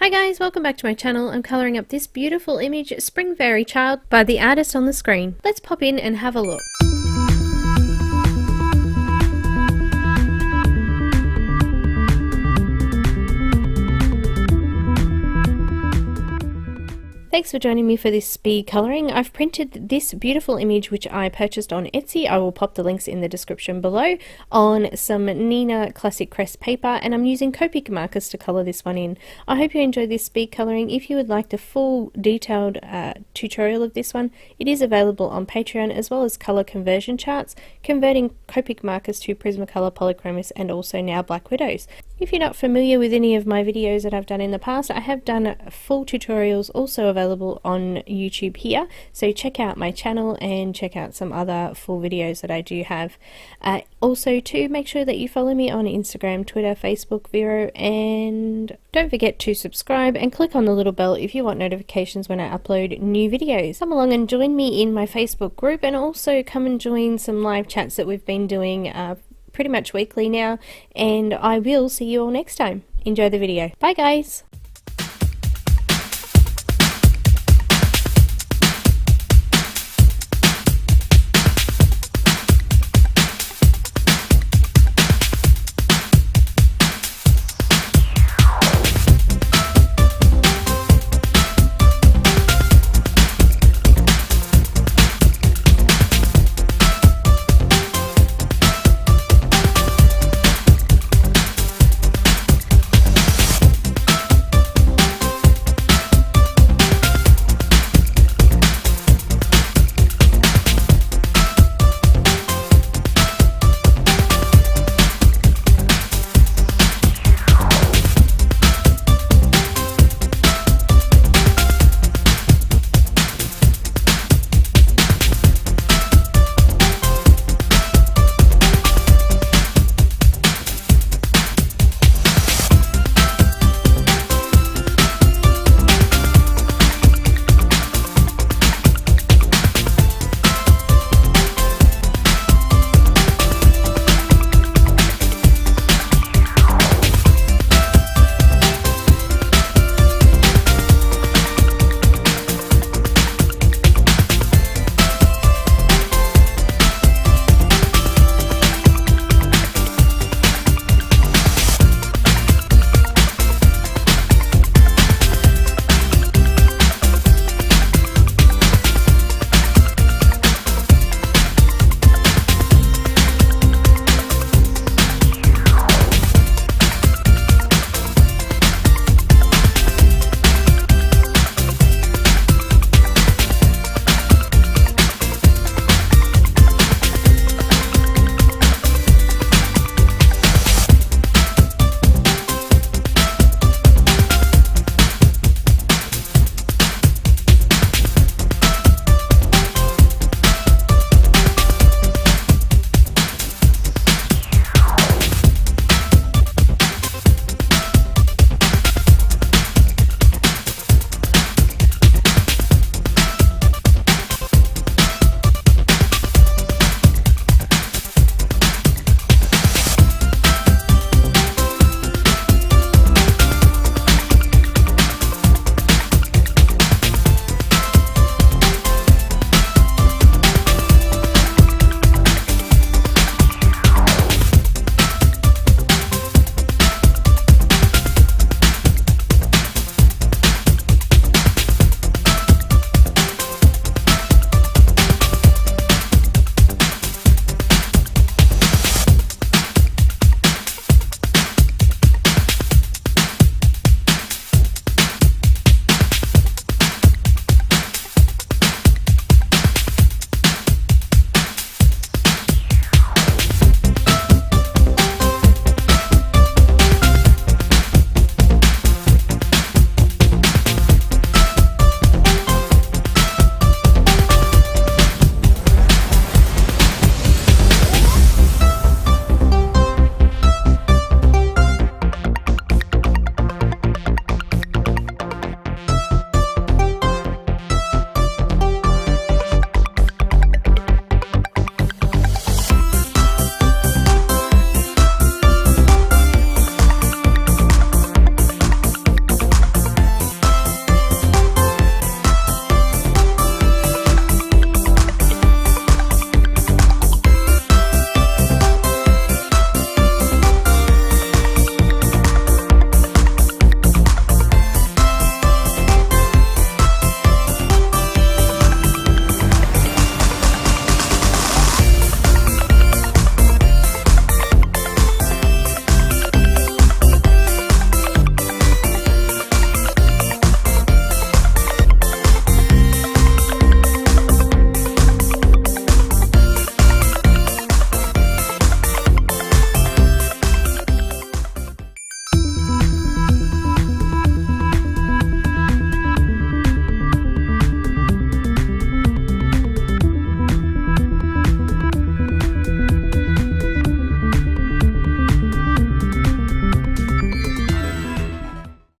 Hi guys, welcome back to my channel. I'm colouring up this beautiful image, Spring Fairy Child, by the artist on the screen. Let's pop in and have a look. Thanks for joining me for this speed colouring. I've printed this beautiful image which I purchased on Etsy. I will pop the links in the description below, on some Nina Classic Crest paper, and I'm using Copic markers to colour this one in. I hope you enjoyed this speed colouring. If you would like the full detailed tutorial of this one, it is available on Patreon, as well as colour conversion charts, converting Copic markers to Prismacolor Polychromos and also now Black Widows. If you're not familiar with any of my videos that I've done in the past, I have done full tutorials also available on YouTube here, so check out my channel and check out some other full videos that I do have. Also too, make sure that you follow me on Instagram, Twitter, Facebook, Vero, and don't forget to subscribe and click on the little bell if you want notifications when I upload new videos. Come along and join me in my Facebook group, and also come and join some live chats that we've been doing pretty much weekly now, and I will see you all next time. Enjoy the video. Bye guys!